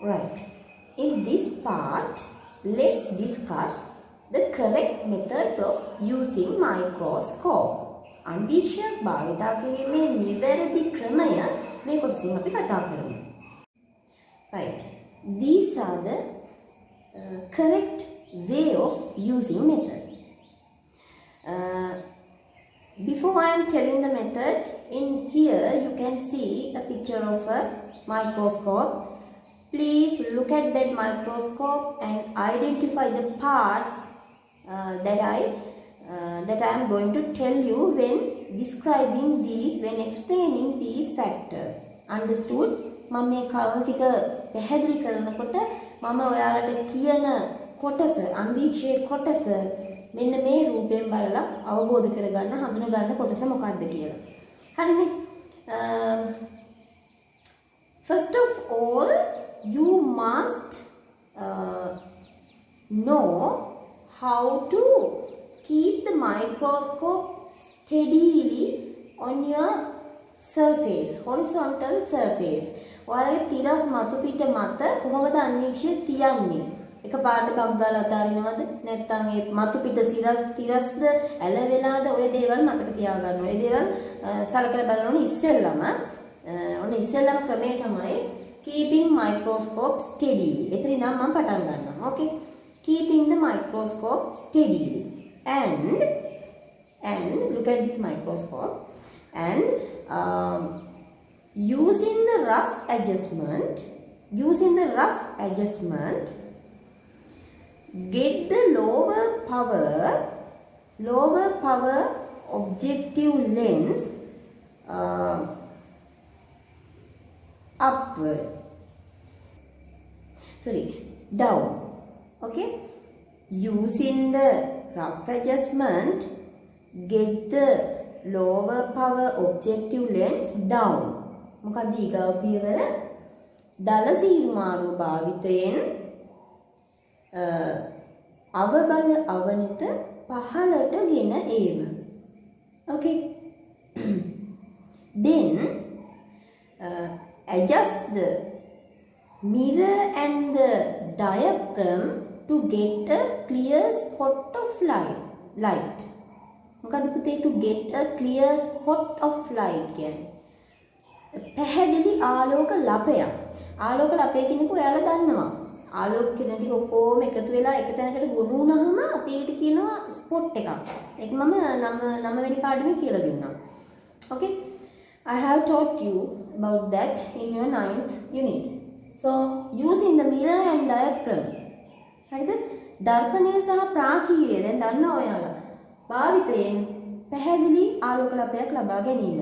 Right. In this part, let's discuss the correct method of using microscope. අන්වීක්ෂයක් භාවිතා කිරීමේ නිවැරදි ක්‍රමය මේ කොටසින් අපි කතා කරමු. Right. These are the correct way of using method. Before I am telling the method, in here you can see a picture of a microscope. Please look at that microscope and identify the parts that I am going to tell you when describing these, when explaining these factors. Understood? මම මේ කරුණු ටික පැහැදිලි කරනකොට මම ඔයාලට කියන කොටස, අන්වීක්ෂයේ කොටස මෙන්න මේ රූපයෙන් බලලා අවබෝධ කරගන්න, හඳුනා ගන්න කොටස මොකක්ද කියලා. හරිනේ? First of all, you must know how to keep the microscope steadily on your surface, horizontal surface. ඔයාලගේ තිරස් මතු පිට මත කොහොමද අන්වීක්ෂය තියන්නේ? එකපාරට බග් ගාලා අතාරිනවද? නැත්නම් ඒ මතු පිට තිරස්ද ඇලවෙලාද? ඔය දේවල් මතක තියාගන්න ඕනේ. ඒ දේවල් සලකලා බලන්න ඕනේ ඉස්සෙල්ලම. ඔන්න ඉස්සෙල්ලම ක්‍රමය තමයි keeping microscope steadily. එතන ඉඳන් මම පටන් ගන්නවා. Okay? Keeping the microscope steadily. And look at this microscope. And using the rough adjustment, get the lower power objective lens upward. Down. Okay? Using the rough adjustment, get the lower power objective lens down. මොකක්ද ඊගාව පියවර? දල සීමාරු භාවිතයෙන් අවබල අවනිත පහළට ගෙන ඒම. Okay? Then adjust the mirror and the diaphragm to get a clear spot of light. මොකද පුතේ to get a clear spot of light කියන්නේ පැහැදිලි ආලෝක ලපයක්. ආලෝක ලපය කියන්නේ ඔයාලා දන්නවා. ආලෝක කිරණ ටික ඔක්කොම එකතු වෙලා එක තැනකට ගොනු වුණාම අපි ඒකට කියනවා ස්පොට් එකක්. ඒක මම 9 වෙනි පාඩමේ කියලා දුන්නා. Okay? I have taught you about that in your 9th unit. So, using the mirror and diaphragm. හරිද? දර්පණය සහ ප්‍රාචීරය දැන් දන්නවා ඔයාලා. භාවිතයෙන් පැහැදිලි ආලෝක ලපයක් ලබා ගැනීම.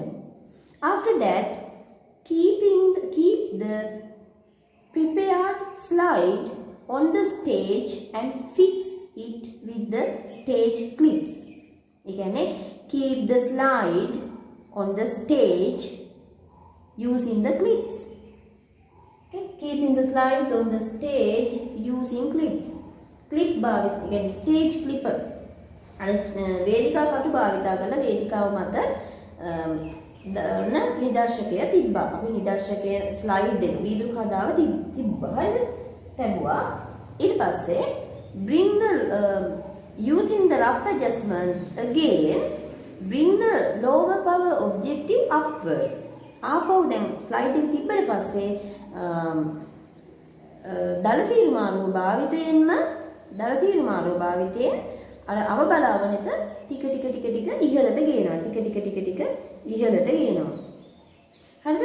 After that, keep the prepared slide on the stage and fix it with the stage clips. ඒ කියන්නේ keep the slide on the stage using the clips. Okay? Keeping the slide on the stage using clips. Clip භාවිත කියන්නේ stage clipper. අර වේදිකා පටු භාවිතා කරලා වේදිකාව මත නිදර්ශකය තිබ්බා. අපි නිදර්ශකයේ ස්ලයිඩ් එක වීදුරු කතාව තිබ්බා. හරිද? තැබුවා. ඊට පස්සේ bring the using the rough adjustment again, bring the lower power objective upward. ආපහු දැන් ස්ලයිඩ් එක තිබ්බට පස්සේ දලසීරු මාරුව භාවිතයෙන් අර අවබලාවනත ටික ඉහළට ගේනවා. ඉහළට ගේනවා. හරිද?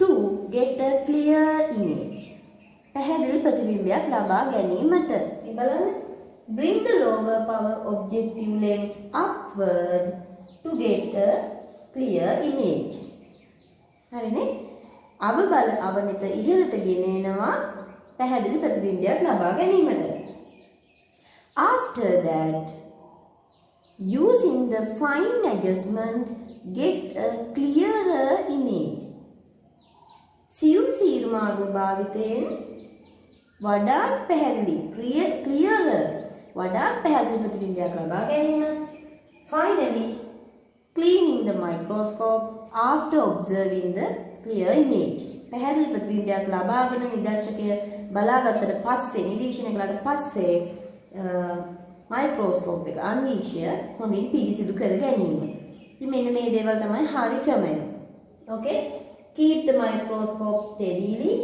To get a clear image. පැහැදිලි ප්‍රතිබිම්බයක් ලබා ගැනීමට. මේ බලන්න. Bring the lower power objective lens upward to get a clear image. හරිනේ? අවබල අවනිත ඉහළට ගෙනෙනවා පැහැදිලි ප්‍රතිබිම්බයක් ලබා ගැනීමට. After that, using the fine adjustment, get a clearer image. සියුම් සීරුමාරු භාවිතයෙන් වඩාත් පැහැදිලි clearer වඩාත් පැහැදිලි ප්‍රතිබිම්බයක් ලබා ගැනීම. Finally, cleaning the microscope after observing the clear image. පැහැදිලි ප්‍රතිබිම්බයක් ලබාගෙන නිදර්ශකය බලාගත්තට පස්සේ නිරීක්ෂණය කළාට පස්සේ මයික්‍රොස්කෝප් එක අන්වීක්ෂය හොඳින් පිළිසිදු කර ගැනීම. ඉතින් මෙන්න මේ දේවල් තමයි හරි ක්‍රමය. Okay? Keep the microscope steadily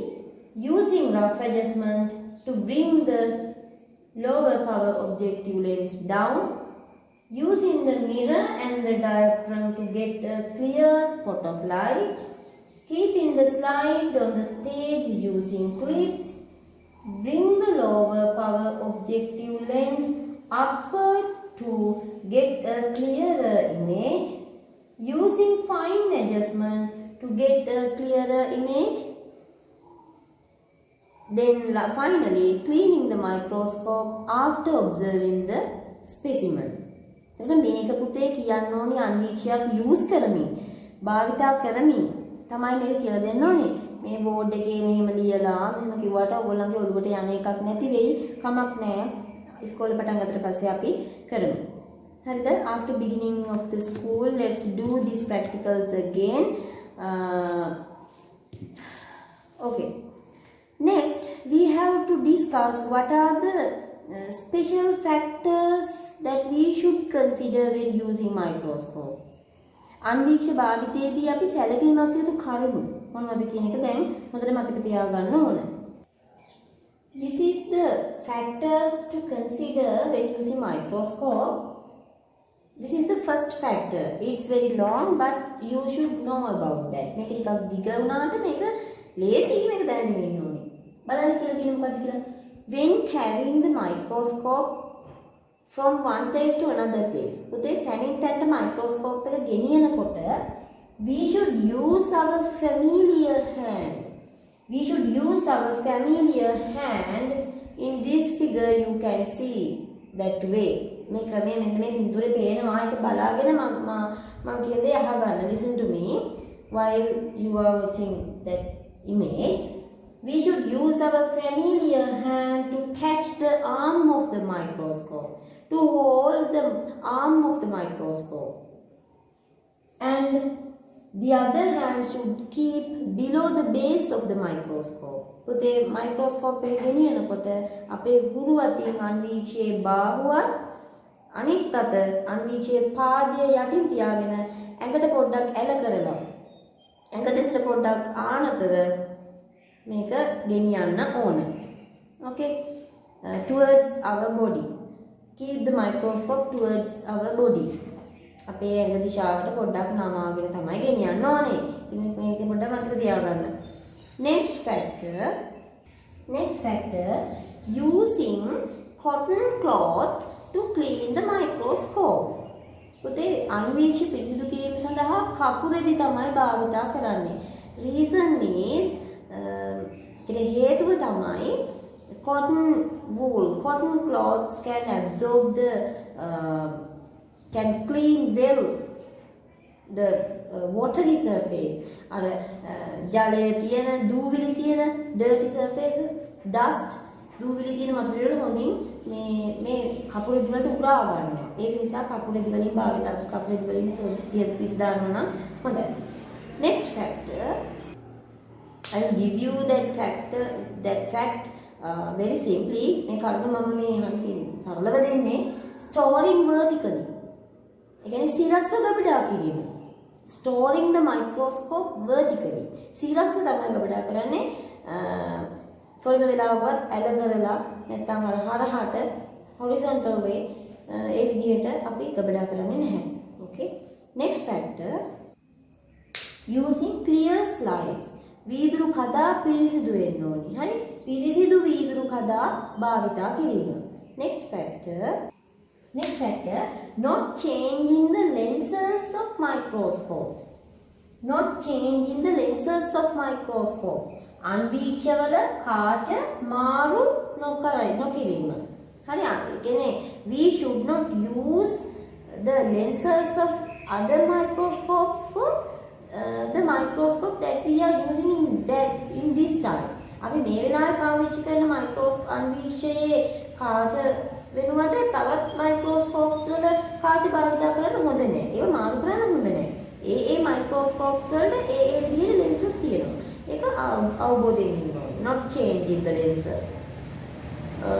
using rough adjustment to bring the lower power objective lens down. Using the mirror and the diaphragm to get a clear spot of light. Keeping the slide on the stage using clips. Bring the lower power objective lens upward to get a clearer image. Using fine adjustment to get a clearer image. Then finally cleaning the microscope after observing the specimen. එතකොට මේක පුතේ කියන්න ඕනි අන්වීක්ෂයක් use කරමින් භාවිතා කරමින් තමයි මේක කියලා දෙන්න ඕනේ. මේ බෝඩ් එකේ මෙහෙම ලියලා මෙහෙම කිව්වට ඔයගොල්ලන්ගේ ඔළුවට යන එකක් නැති වෙයි. කමක් නැහැ. ඉස්කෝලේ පටන් ගත්තට පස්සේ අපි කරමු. හරිද? After beginning of the school, let's do these practicals again. Okay. Next, we have to discuss what are the special factors that we should consider when using microscopes. අන්වීක්ෂ භාවිතයේදී අපි සැලකිලිමත් යුතු කරුණු මොනවද කියන එක දැන් හොඳට මතක තියාගන්න ඕන. This is the factors to consider when using microscope. This is the first factor. It's very long but you should know about that. මේක ටිකක් දිග වුණාට මේක ලේසියි මේක දැනගෙන ඉන්න ඕනේ. බලන්න කියලා තියෙන මොකක්ද කියලා. When carrying the microscope from one place to another place. පුතේ තැනින් තැනට මයික්‍රොස්කෝප් එක ගෙනියනකොට we should use our familiar hand. We should use our familiar hand. In this figure you can see that way. මේ ක්‍රමය මෙන්න මේ බින්දුවේ පේනවා. ඒක බලාගෙන මම කියන දේ අහගන්න. Listen to me while you are watching that image. We should use our familiar hand to catch the arm of the microscope, to hold the arm of the microscope. And the other hand should keep below the base of the microscope. පුතේ microscope එක ගෙනියනකොට අපේ ගුරු අතින් අන්වීක්ෂයේ බාහුව අනිත් අත අන්වීක්ෂයේ පාදය යටින් තියාගෙන ඇඟට පොඩ්ඩක් ඇල කරලා ඇඟ දෙසට පොඩ්ඩක් ආනතර මේක ගෙනියන්න ඕන. Okay? Towards our body. Keep the microscope towards our body. අපේ ඇඟ දිශාවට පොඩ්ඩක් නමාගෙන තමයි ගෙනියන්න ඕනේ. ඉතින් මේක පොඩ්ඩක් මතක තියාගන්න. Next factor using cotton cloth to clean the microscope. පුතේ අන්වීක්ෂ පිරිසිදු කිරීම සඳහා කපුරෙදි තමයි භාවිතා කරන්නේ. Reason is හේතුව තමයි cotton cloths can absorb the can clean well the watery surface. අර ජලයේ තියෙන දූවිලි තියෙන dirty surfaces, dust දූවිලි තියෙන මතුපිට වල හොඳින් මේ කපුරෙදි වලට උරා ගන්නවා. ඒක නිසා කපුරෙදි වලින් භාවිතා කපුරෙදි වලින් පිස් දානවා නම් හොඳයි. Next factor, I will give you that fact very simply. මේ කරුණ මම මේ හරි සරලව දෙන්නේ. Storing vertically. ඒ කියන්නේ සිරස්ව ගබඩා කිරීම. Storing the microscope vertically. සිරස්ව තමයි ගබඩා කරන්නේ. කොයිම වෙලාවකවත් ඇල කරලා නැත්නම් අර හරහට horizontal way ඒ විදිහට අපි ගබඩා කරන්නේ නැහැ. Okay? Next factor, using clear slides. වීදුරු කදා පිරිසිදු වෙන්න ඕනි. හරි? පිරිසිදු වීදුරු කදා භාවිතා කිරීම. Next factor, not changing the lenses of microscopes. Not changing the lenses of microscopes. අන්වීක්ෂවල කාච මාරු නොකිරීම. හරි? ඒ කියන්නේ we should not use the lenses of other microscopes for the microscope that we are using in this time. අපි මේ වෙලාවේ පාවිච්චි කරන microscope අන්වීක්ෂයේ කාච වෙනුවට තවත් මයික්‍රොස්කෝප්ස් වල කාච භාවිත කරන්න හොඳ නැහැ. ඒව මාරු කරන්න හොඳ නැහැ. ඒ මයික්‍රොස්කෝප්ස් වලට ඒ විදිහේ ලෙන්සස් තියෙනවා. ඒක අවබෝධයෙන් ඉන්න ඕනේ. Not changing the lenses.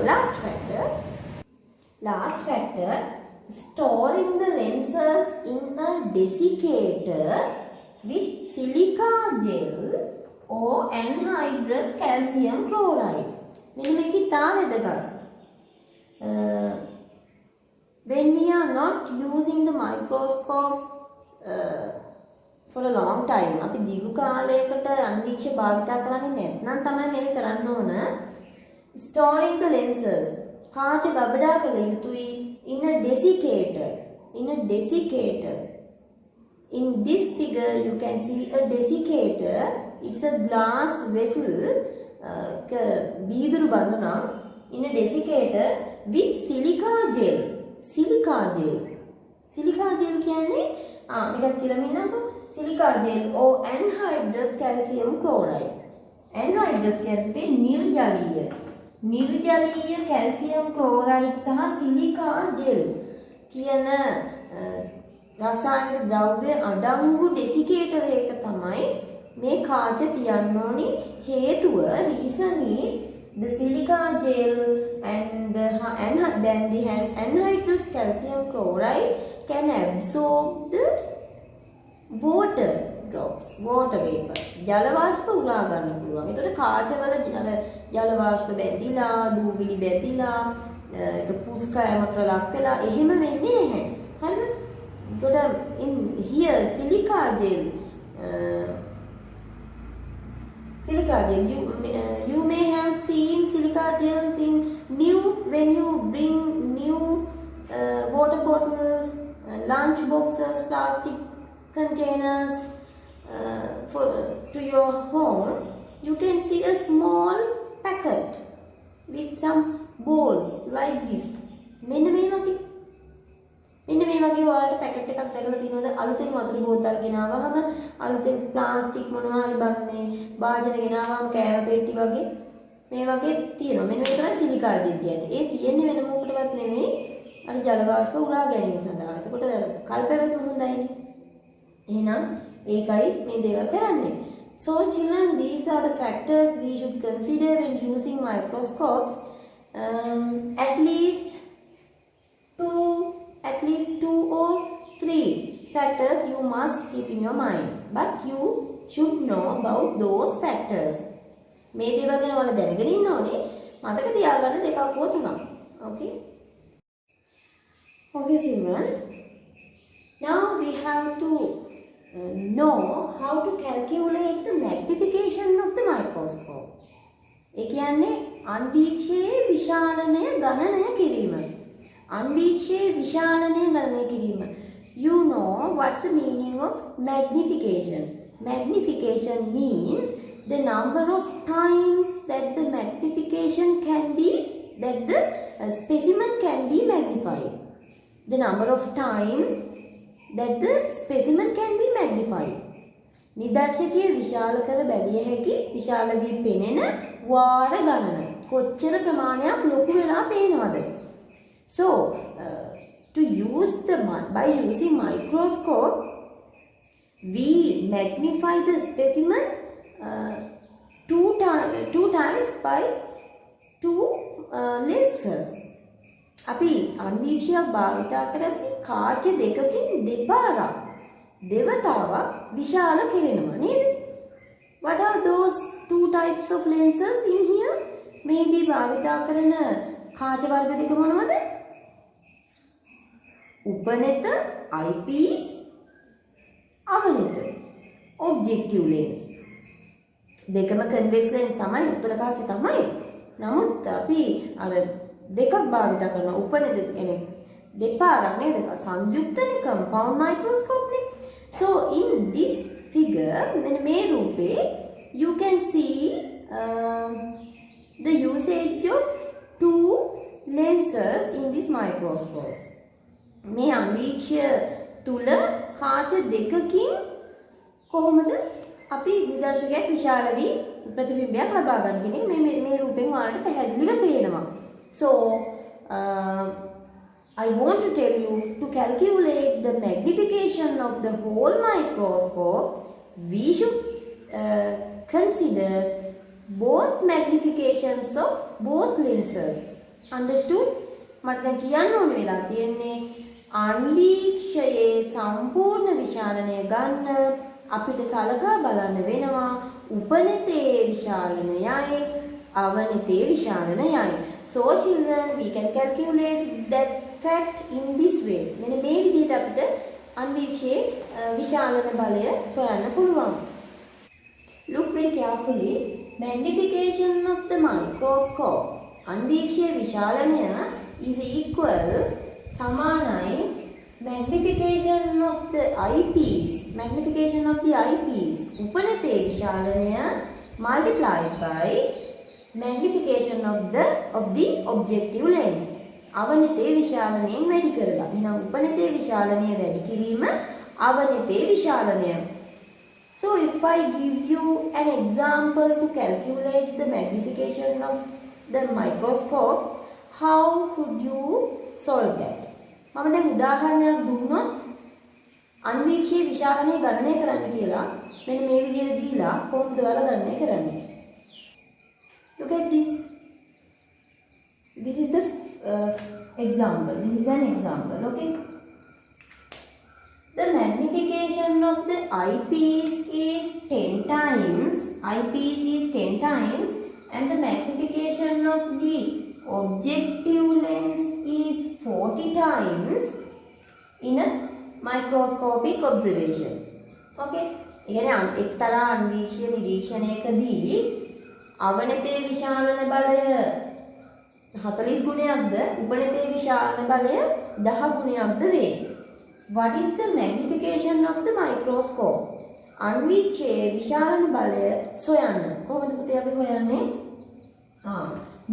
Last factor, storing the lenses in a desiccator with silica gel or anhydrous calcium chloride. මෙන්න මේක ඉතා වැදගත්. When we are not using the microscope for a long time, අපි දීර්ඝ කාලයකට අන්වීක්ෂ භාවිතා කරන්නේ නැත්නම් තමයි මේක කරන්න ඕන. Storing the lenses, කාච ගබඩා කළ යුතුයි in a desiccator. In this figure you can see a desiccator. It's a glass vessel බීදුරු බඳුනා in a desiccator with silica gel. Silica gel කියන්නේ මේකත් කියලා මෙන්නකො silica gel or anhydrous calcium chloride. Anhydrous කියන්නේ නිර්ජලීය calcium chloride සහ silica gel කියන රසායනික ද්‍රව්‍ය අඩංගු desiccator එක තමයි මේ කාච තියන්න ඕනි. හේතුව reason is the silica gel and then the anhydrous calcium chloride can absorb the water drops, water vapor. ජල වාෂ්ප උරා ගන්න පුළුවන්. ඒතකොට කාචවල ජල වාෂ්ප බැඳිලා, දූවිලි බැඳිලා, ඒක පුස් කෑමකට ලක් වෙලා එහෙම වෙන්නේ නැහැ. හරිද? ඒතකොට in here silica gel you may have seen silica gels in when you bring new water bottles, lunch boxes, plastic containers to your home. You can see a small packet with some balls like this. මෙන්න මේ වගේ ඔයාලට packet එකක් දැකලා තියෙනවද? අලුතෙන් වතුර බෝතල් ගෙනාවහම අලුතෙන් ප්ලාස්ටික් මොනවා හරි බන්නේ භාජන ගෙනාවහම කෑම පෙට්ටි වගේ මේ වගේ තියෙනවා. මෙන්න මේක තමයි සිලිකා ජෙල් කියන්නේ. ඒ තියෙන්නේ වෙන මොකටවත් නෙමෙයි අර ජල වාෂ්ප උරා ගැනීම සඳහා. එතකොට කල්පවැටුම හොඳයිනේ. එහෙනම් ඒකයි මේ දේවල් කරන්නේ. So children, these are the factors we should consider when using microscopes. At least two or three factors you must keep in your mind, but you should know about those factors. මේ දේවල් ගැන ඔයාලා දැනගෙන ඉන්න ඕනේ. මතක තියාගන්න දෙකක් හෝ තුනක්. Okay children, now we have to know how to calculate the magnification of the microscope. ඒ කියන්නේ අන්වීක්ෂයේ විශාලනය ගණනය කිරීම. You know what's the meaning of magnification? Magnification means the number of times that the specimen can be magnified. The number of times that the specimen can be magnified. නිදර්ශකයේ විශාල කර බැලිය හැකි විශාල වී පෙනෙන වාර ගණන. කොච්චර ප්‍රමාණයක් ලොකු වෙලා පේනවද? So, by using microscope, we magnify the specimen two times by two lenses. අපි අන්වීක්ෂයක් භාවිතා කරද්දී කාච දෙකකින් දෙවතාවක් විශාල කෙරෙනවා නේද? What are those two types of lenses in here? මේදී භාවිතා කරන කාච වර්ග දෙක මොනවද? උපනෙත eyepiece, අවනෙත objective lens. දෙකම convex lens තමයි, උත්තර කාච තමයි. නමුත් අපි අර දෙකක් භාවිත කරනවා. උපනෙත කියන්නේ දෙපාරක් නේද? සංයුක්තනේ compound microscope නේ. So in this figure, මෙන්න මේ රූපේ you can see the usage of two lenses in this microscope. මේ අන්වීක්ෂය තුල කාච දෙකකින් කොහොමද අපි නිදර්ශකයක් විශාල වී ප්‍රතිබිම්බයක් ලබා ගන්න කෙනෙක් මේ රූපෙන් ඔයාලට පැහැදිලිව පේනවා. So I want to tell you to calculate the magnification of the whole microscope. We should consider both magnifications of both lenses. Understood? මට දැන් කියන්න ඕන වෙලා තියෙන්නේ අන්වීක්ෂයේ සම්පූර්ණ විශාලනය ගන්න අපිට සලකා බලන්න වෙනවා උපනතේ විශාලනයයි අවනතේ විශාලනයයි. So children, we can calculate that fact in this way. මෙන්න මේ විදිහට අපිට අන්වීක්ෂයේ විශාලන බලය හොයන්න පුළුවන්. Look very carefully. Magnification of the microscope. අන්වීක්ෂයේ විශාලනය is equal සමානයි magnification of the eyepiece. Magnification of the eyepiece. උපනතේ විශාලනය multiplied by magnification of the objective lens. අවනතේ විශාලනයෙන් වැඩි කරලා. එහෙනම් උපනතේ විශාලනය වැඩි කිරීම අවනතේ විශාලනය. So if I give you an example to calculate the magnification of the microscope, how could you solve that? මම දැන් උදාහරණයක් දුන්නොත් අන්වීක්ෂයේ විශාලනය ගණනය කරන්න කියලා මෙන්න මේ විදිහට දීලා කොහොමද ඔයාලා ගණනය කරන්නේ? Look at this. This is the example. This is an example, okay? The magnification of the eyepiece is 10 times. Eyepiece is 10 times, and the magnification of the objective lens is 40 times in a microscopic observation. Okay? ඉතින් එක්තරා අන්වීක්ෂය නිරීක්ෂණයකදී අවනතේ විශාලන බලය 40 ගුණයක්ද උපනතේ විශාලන බලය 10 ගුණයක්ද වේ. What is the magnification of the microscope? අන්වීක්ෂයේ විශාලන බලය සොයන්න. කොහොමද පුතේ අපි හොයන්නේ?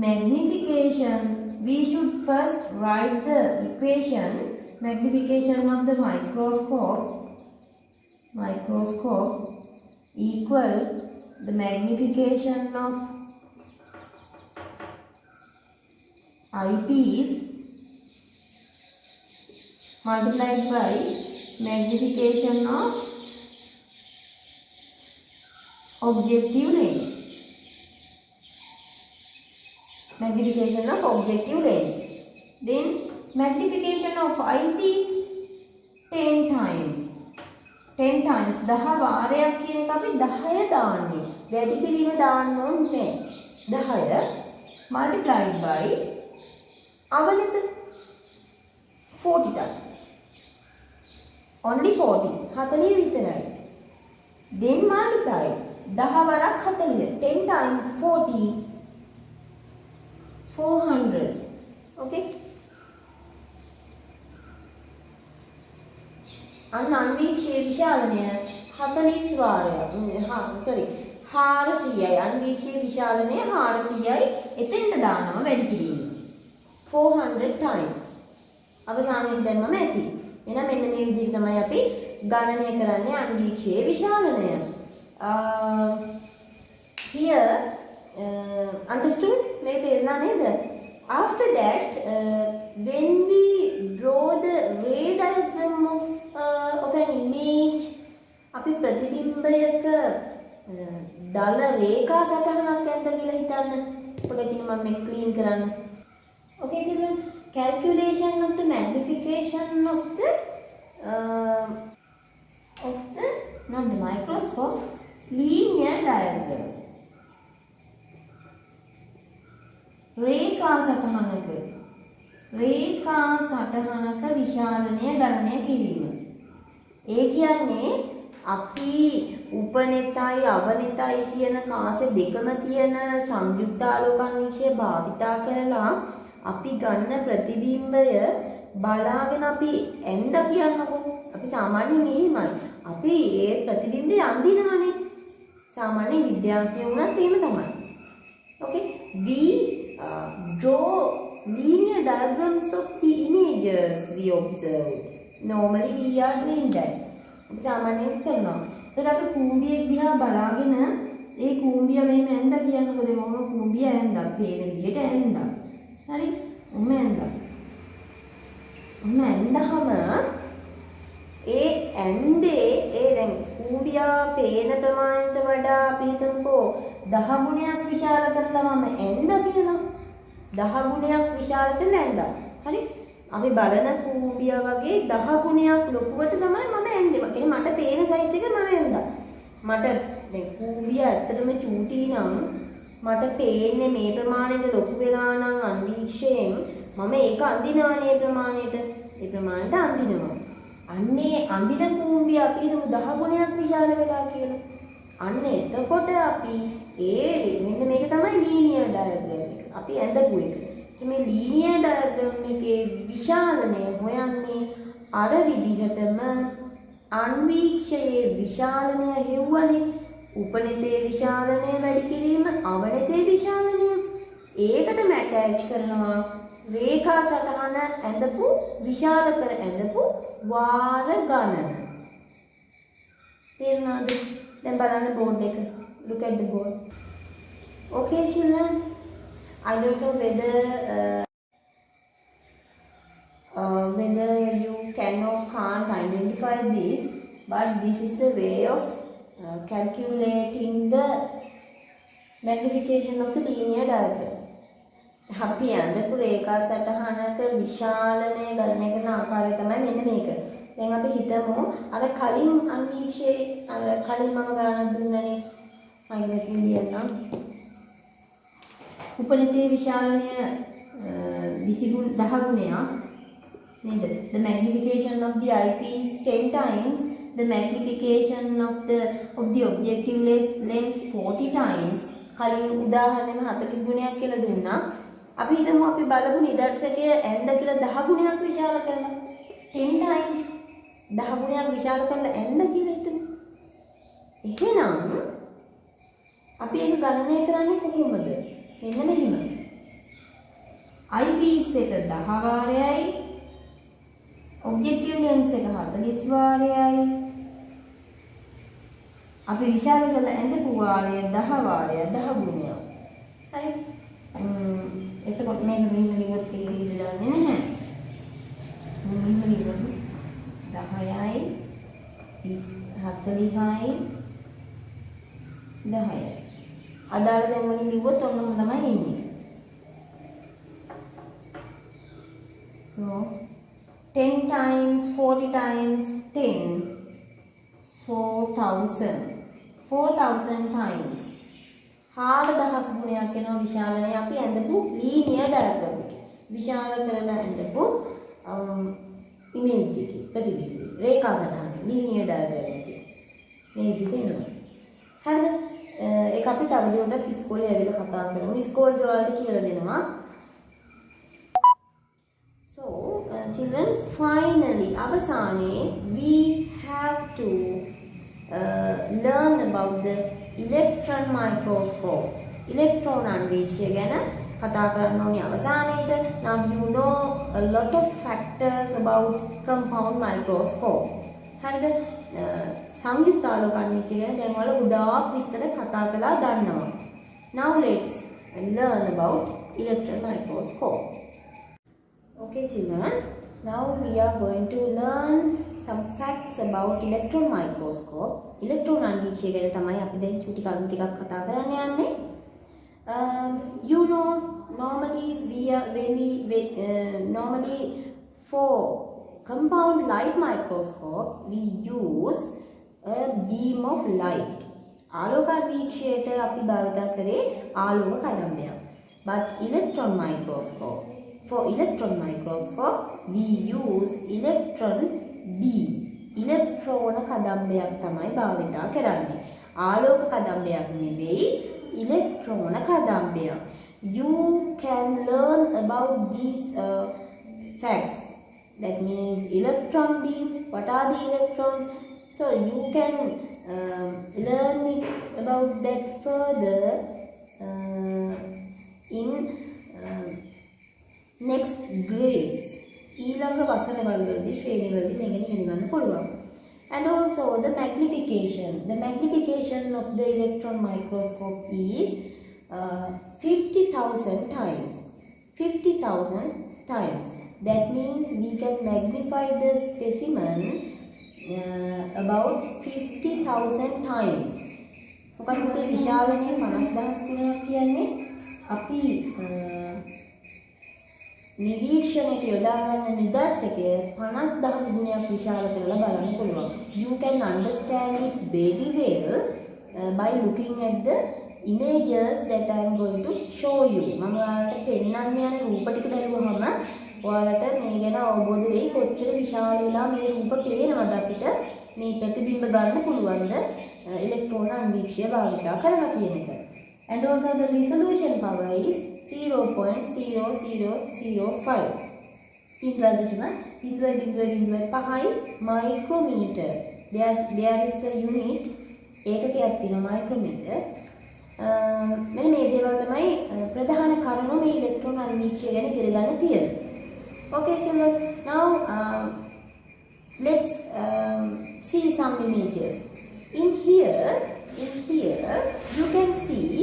Magnification, we should first write the equation. Magnification of the microscope equal the magnification of eyepiece multiplied by magnification of objective lens. Magnification of objective lens. Then magnification of eyepiece 10 times. 10 times 10 වාරයක් කියන එක අපි 10 දාන්නේ. වැඩි කිරීම දාන්න ඕනේ නැහැ. 10 multiplied by අවනත 40 times. Only 40. 40 විතරයි. Then multiply 10 වරක් 40. 10 times 40 400. Okay? අන්වීක්ෂයේ විශාලනය 40 වාරයක්. 400යි. අන්වීක්ෂයේ විශාලනය 400යි. එතෙන්ට දානවා වැඩි කිරීම. 400 times. අවසානයේදී දැම්මම ඇති. එහෙනම් මෙන්න මේ විදිහට තමයි අපි ගණනය කරන්නේ අන්වීක්ෂයේ විශාලනය. Here understood? මේක තේරුණා නේද? After that, when we draw the ray diagram of an image, අපි ප්‍රතිබිම්බයක දල රේඛා සටහනක් ඇඳ කියලා හිතන්න. පොඩ්ඩක් මම මේක ක්ලීන් කරන්න. Okay children, calculation of the magnification of the not the microscope, linear diagram. රේඛා සටහනක විශාලනය ගණනය කිරීම. ඒ කියන්නේ අපි උපනෙතයි අවනෙතයි කියන කාච දෙකම තියෙන සංයුක්තාලෝක අන්වීක්ෂය භාවිතා කරලා අපි ගන්න ප්‍රතිබිම්බය බලාගෙන අපි ඇඳ කියන්නකො. අපි සාමාන්‍යයෙන් එහෙමයි. අපි ඒ ප්‍රතිබිම්බය අඳිනවනේ. සාමාන්‍ය විද්‍යාඥයෝ වුණත් එහෙම තමයි. Okay? We draw linear diagrams of the images we observe. Normally we are doing that. අපි සාමාන්‍යයෙන් කරනවා. ඒතර අපි කූඹියක් දිහා බලාගෙන ඒ කූඹිය මෙහෙම ඇඳ කියනකො දෙමොම කූඹිය ඇඳක් පේන විදිහට ඇඳක්. හරි? ඔන්න ඇඳක්. ඔන්න ඇඳහම ඒ ඇන්දේ ඒ දැන් කූඹියා පේන ප්‍රමාණයට වඩා අපි හිතමුකෝ 10 ගුණයක් විශාල කරලා මම ඇන්ද කියලා. 10 ගුණයක් විශාල කරලා ඇන්දා. හරි? අපි බලන කූඹියා වගේ 10 ගුණයක් ලොකුවට තමයි මම ඇන්දේ. ඒ කියන්නේ මට පේන සයිස් එක මම ඇන්දා. මට දැන් කූඹියා ඇත්තටම චූටි නම් මට පේන්නේ මේ ප්‍රමාණයට ලොකු වෙලා නම් අන්වීක්ෂයෙන් මම ඒක අඳිනවනේ ප්‍රමාණයට. ඒ ප්‍රමාණයට අඳිනවා. අන්නේ අඳින කූඹිය අපි හිතමු 10 ගුණයක් විශාල වෙලා කියලා. අන්න එතකොට අපි මෙන්න මේක තමයි ලීනියර් ඩයග්‍රෑම් එක. අපි ඇඳපු එක. මේ ලීනියර් ඩයග්‍රෑම් එකේ විශාලනය හොයන්නේ අර විදිහටම අන්වීක්ෂයේ විශාලනය හෙව්වනේ. උපනෙතේ විශාලනය වැඩි කිරීම, අවනෙතේ විශාලනය. ඒකටම ඇටච් කරනවා රේඛා සටහන ඇඳපු විශාල කර ඇඳපු වාර ගණන. තේරුණාද? දැන් බලන්න බෝඩ් එක. Look at the board. Okay children, I don't know whether you can or can't identify this, but this is the way of calculating the magnification of the linear diagram. අපි අඳපු රේඛා සටහනක විශාලනය ගණනය කරන ආකාරය තමයි මෙන්න මේක. දැන් අපි හිතමු අර කලින් අන්වීක්ෂයේ අර කලින් මම ගණන් දුන්නනේ මම මෙතන ලියන්නම්. උපනිතේ විශාලනය 10 ගුණයක් නේද? The magnification of the eyepiece 10 times, the magnification of the objective lens 40 times. කලින් උදාහරණෙම 40 ගුණයක් කියලා දුන්නා. අපි හිතමු අපි බලපු නිදර්ශකය ඇඳ කියලා 10 ගුණයක් විශාල කරලා 10 times 10 ගුණයක් විශාල කරලා ඇඳ කියලා හිතමු. එහෙනම් අපි ඒක ගණනය කරන්නේ කොහොමද? මෙන්න මෙහෙම. eyepiece එක 10 වාරයයි, objective lens එක 40 වාරයයි. අපි විශාල කරලා ඇඳපු වාරය 10 වාරය 10 ගුණයක්. හරි? එතකොට මේක මෙන්න ලියුවත් කියලා දාන්නේ නැහැ. මෙන්න ලියුවත් 10යි 40යි 10යි. අදාළ දැන් වලින් ලියුවොත් ඔන්නම තමයි එන්නේ. So 10 times 40 times 10 4,000 times 4000 ගුණයක් වෙනවා විශාලනය අපි ඇඳපු ලීනියර් ඩයග්‍රෑම් එකේ. විශාල කරලා ඇඳපු ඉමේජ් එකේ ප්‍රතිබිම්බය රේඛා සටහන ලීනියර් ඩයග්‍රෑම් එකේ මේ විදිහට එනවා. හරිද? ඒක අපි තවදුරටත් ඉස්කෝලේ ඇවිල්ලා කතා කරමු. ඉස්කෝලේ වලට කියලා දෙනවා. So children, finally අවසානයේ we have to learn about the electron microscope. Electron අන්වීක්ෂය ගැන කතා කරන්න ඕනේ අවසානයේට. Now you know a lot of factors about compound microscope. හරිද? සංයුක්ත ආලෝක අන්වීක්ෂය ගැන දැන් ඔයාලා ගොඩාක් විස්තර කතා කළා දන්නවා. Now let's learn about electron microscope. Okay children, now we are going to learn some facts about electron microscope. Electron අන්වීක්ෂය ගැන තමයි අපි දැන් චූටි කරුණු ටිකක් කතා කරන්න යන්නේ. You know, normally normally for compound light microscope we use a beam of light. ආලෝක අන්වීක්ෂයට අපි භාවිත කරේ ආලෝක කදම්බයක්. But for electron microscope we use electron beam. ඉලෙක්ට්‍රෝන කදම්බයක් තමයි භාවිත කරන්නේ. ආලෝක කදම්බයක් නෙවෙයි, ඉලෙක්ට්‍රෝන කදම්බයක්. You can learn about these facts. That means electron beam, what are the electrons? So you can learn about that further in next grades. ඊළඟ වසරවලදී ශ්‍රේණිවලදී මේ ගැන ඉගෙන ගන්න පුළුවන්. And also the magnification of the electron microscope is 50,000 times. 50,000 times. That means we can magnify the specimen about 50,000 times. මොකද පුතේ විශාලනේ 50,000 ගුණයක් කියන්නේ අපි නිරීක්ෂණයට යොදා ගන්න නිදර්ශකය 50,000 ගුණයක් විශාල කරලා බලන්න පුළුවන්. You can understand it very well by looking at the images that I am going to show you. මම ඔයාලට පෙන්නන්න යන රූප ටික බැලුවහම ඔයාලට මේ ගැන අවබෝධ වෙයි කොච්චර විශාල වෙලා මේ රූප පේනවද අපිට මේ ප්‍රතිබිම්බ ගන්න පුළුවන්ද ඉලෙක්ට්‍රෝන අන්වීක්ෂය භාවිතා කරලා කියන එක. And also the resolution power is 0.0005. 0.05 micrometer. There is a unit ඒකකයක් තියෙනවා micrometer. මෙන්න මේ දේවල් තමයි ප්‍රධාන කරුණු මේ ඉලෙක්ට්‍රෝන අන්වීක්ෂය ගැන ඉගෙන ගන්න තියෙන්නේ. Okay children, now let's see some images. In here you can see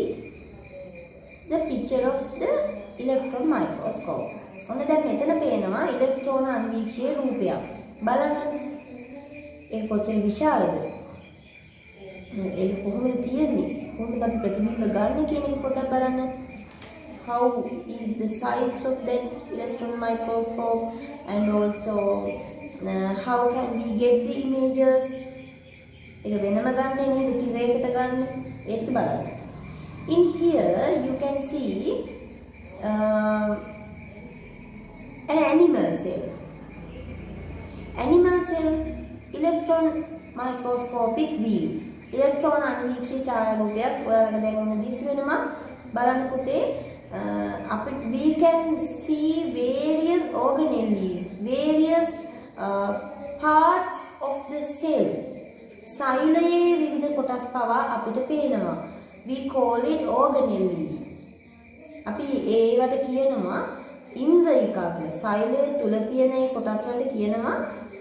the picture of the electron microscope. ඔන්න දැන් මෙතන පේනවා ඉලෙක්ට්‍රෝන අන්වීක්ෂයේ රූපයක්. බලන්න. ඒක කොච්චර විශාලද? ඒක කොහොමද තියෙන්නේ? කොහොමද අපි ප්‍රතිබිම්බ ගන්න කියන එක පොඩ්ඩක් බලන්න. How is the size of that electron microscope and also how can we get the images? ඒක වෙනම ගන්න නේද? තිරයකට ගන්න. ඒක බලන්න. In here you can see an animal cell. Animal cell electron microscopic view. ඉලෙක්ට්‍රෝන අන්වීක්ෂය ඡායාරූපයක් ඔයාලට දැන් ඔන්න දිස් වෙනවා. බලන්න පුතේ we can see various organelles, various parts of the cell. සෛලයේ විවිධ කොටස් පවා අපිට පේනවා. We call it organelles. අපි ඒවට කියනවා ඉන්ද්‍රියිකා කියලා. සෛලය තුල තියෙන ඒ කොටස් වලට කියනවා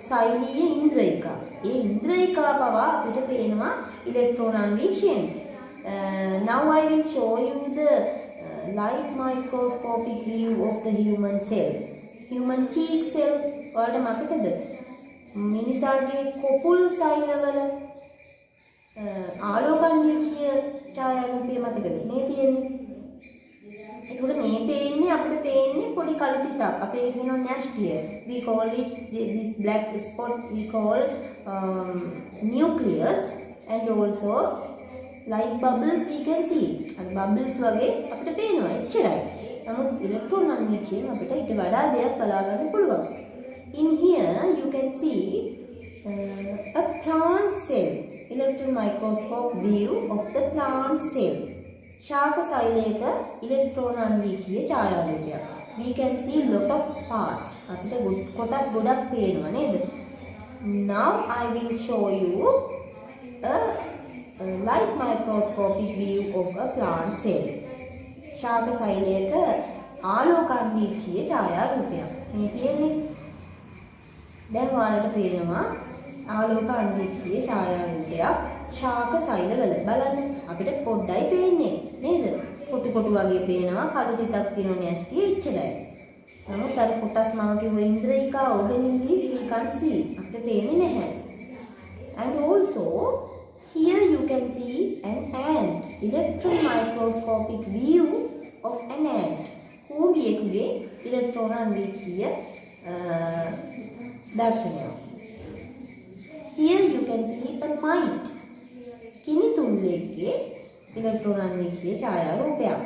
සෛලීය ඉන්ද්‍රියිකා. ඒ ඉන්ද්‍රියිකා පවා අපිට පේනවා ඉලෙක්ට්‍රෝන අන්වීක්ෂයෙන්. Now I will show you the light microscopic view of the human cell. Human cheek cells. ඔයාලට මතකද? මිනිසාගේ කොපුල් සෛලවල ආලෝක අන්වීක්ෂය ඡායාරූපය මතකද? මේ තියෙන්නේ. ඒකට මේ පේන්නේ අපිට පේන්නේ පොඩි කලිතිතක්. අපේ කියනවා න්‍යෂ්ටිය. We call it this black spot we call nucleus and also light bubbles we can see. අර bubbles වගේ අපිට පේනවා එච්චරයි. නමුත් ඉලෙක්ට්‍රෝන අන්වීක්ෂයෙන් අපිට ඊට වඩා දෙයක් බලා ගන්න පුළුවන්. In here you can see a plant cell. Electron microscope view of the plant cell. ශාක සෛලයක ඉලෙක්ට්‍රෝන අන්වීක්ෂය ඡායාරූපයක්. We can see lot of parts. අපිට කොටස් ගොඩක් පේනවා නේද? Now I will show you a light microscopic view of a plant cell. ශාක සෛලයක ආලෝක අන්වීක්ෂය ඡායාරූපයක්. මේ තියෙන්නේ. දැන් ඔයාලට පේනවා ආලෝක අන්වීක්ෂය ඡායාරූපයක් ශාක සෛලවල. බලන්න අපිට පොඩ්ඩයි පේන්නේ නේද? කොටු කොටු වගේ පේනවා. කළු තිතක් තියෙන න්‍යෂ්ටිය ඉච්චරයි. නමුත් අර කොටස් මම කිව්ව ඉන්ද්‍රියිකා organelles we can't see. අපිට පේන්නේ නැහැ. And also here you can see an ant. Electron microscopic view of an ant. කූඹියෙකුගේ ඉලෙක්ට්‍රෝන අන්වීක්ෂය දර්ශනය. Here you can see a mite. කිනිතුන්ලෙක්ගේ ඉලෙක්ට්‍රෝන අන්වීක්ෂය ඡායාරූපයක්.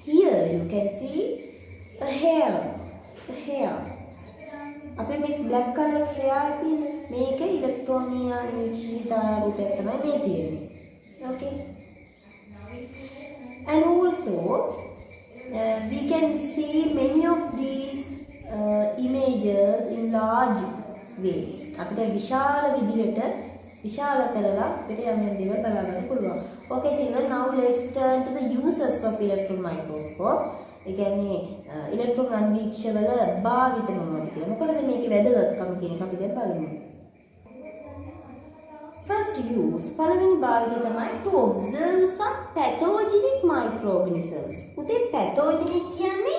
Here you can see a hair. අපේ මේ black color hair තියෙන මේක ඉලෙක්ට්‍රෝන අන්වීක්ෂය ඡායාරූපයක් තමයි මේ තියෙන්නේ. Okay. And also we can see many of these images in large way. අපිට විශාල විදිහට විශාල කරලා අපිට යම් දේවල් බලා ගන්න පුළුවන්. Okay children, now let's turn to the uses of electron microscope. ඒ කියන්නේ ඉලෙක්ට්‍රෝන අන්වීක්ෂය වල භාවිත මොනවද කියලා. මොකද මේකේ වැදගත්කම කියන එක අපි දැන් බලමු. First use පළවෙනි භාවිතය තමයි to observe some pathogenic microorganisms. උතේ pathogenic කියන්නේ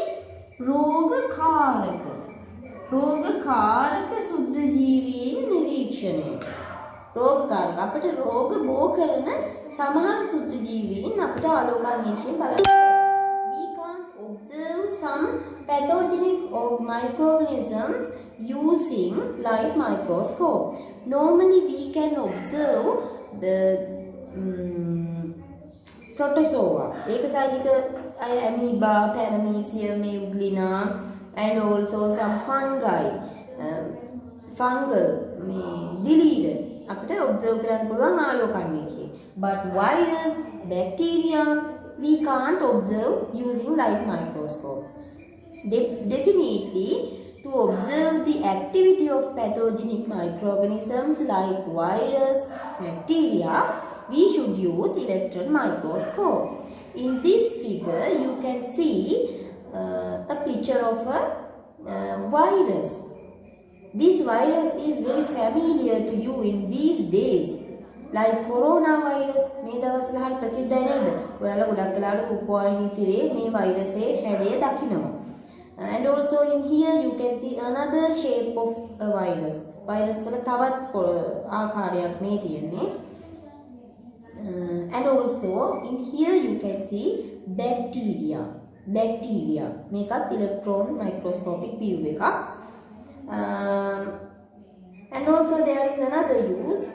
රෝගකාරක. රෝගකාරක සුද්ධජීවීන් නිරීක්ෂණයට. රෝගකාරක අපිට රෝග බෝ කරන සමහර සුද්ධජීවීන් අපිට ආලෝකනිරීක්ෂණය බලන්න. We can't observe some pathogenic microorganisms using light microscope. Normally we can observe the protozoa, ඒකසායනික amoeba, paramecium, euglena, and also some fungi, fungal deleted අපිට observe කරන්න පුළුවන් ආලෝකනිරීක්ෂණය. But virus, bacteria we can't observe using light microscope. Definitely to observe the activity of pathogenic microorganisms like virus, bacteria, we should use electron microscope. In this figure you can see a picture of a virus. This virus is very familiar to you in these days. Like coronavirus, මේ දවස්වල හරි ප්‍රසිද්ධයි නේද? ඔයාලා ගොඩක් වෙලාවට රූපවාහිනී තිරේ මේ වෛරසයේ හැඩය දකිනවා. And also in here you can see another shape of a virus. virus වල තවත් ආකාරයක් මේ තියෙන්නේ. And also in here you can see bacteria. මේකත් electron microscopic view එකක්. And also there is another use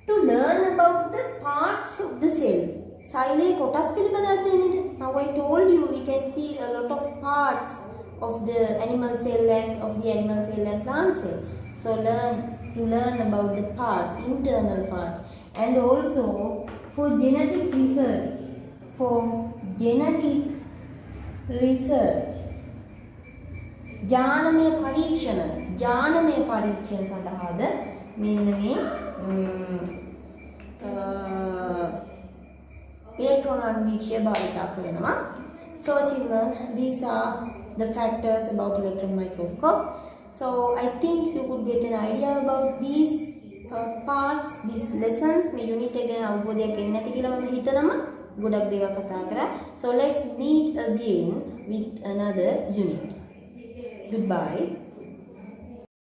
to learn about the parts of the cell. සෛලයේ කොටස් පිළිබඳව දැනෙන්න. Now I told you we can see a lot of parts of the animal cell and plant cell. So to learn about the parts, internal parts, and also for genetic research. ජානමය පරීක්ෂණ සඳහාද මෙන්න මේ electron අන්වීක්ෂය භාවිතා කරනවා. So children, these are the factors about electron microscope. So I think you could get an idea about these parts, this lesson. මේ unit එක ගැන අවබෝධයක් එන්නේ නැති කියලා මම හිතනවා. ගොඩක් දේවල් කතා කරා. So let's meet again with another unit. Goodbye.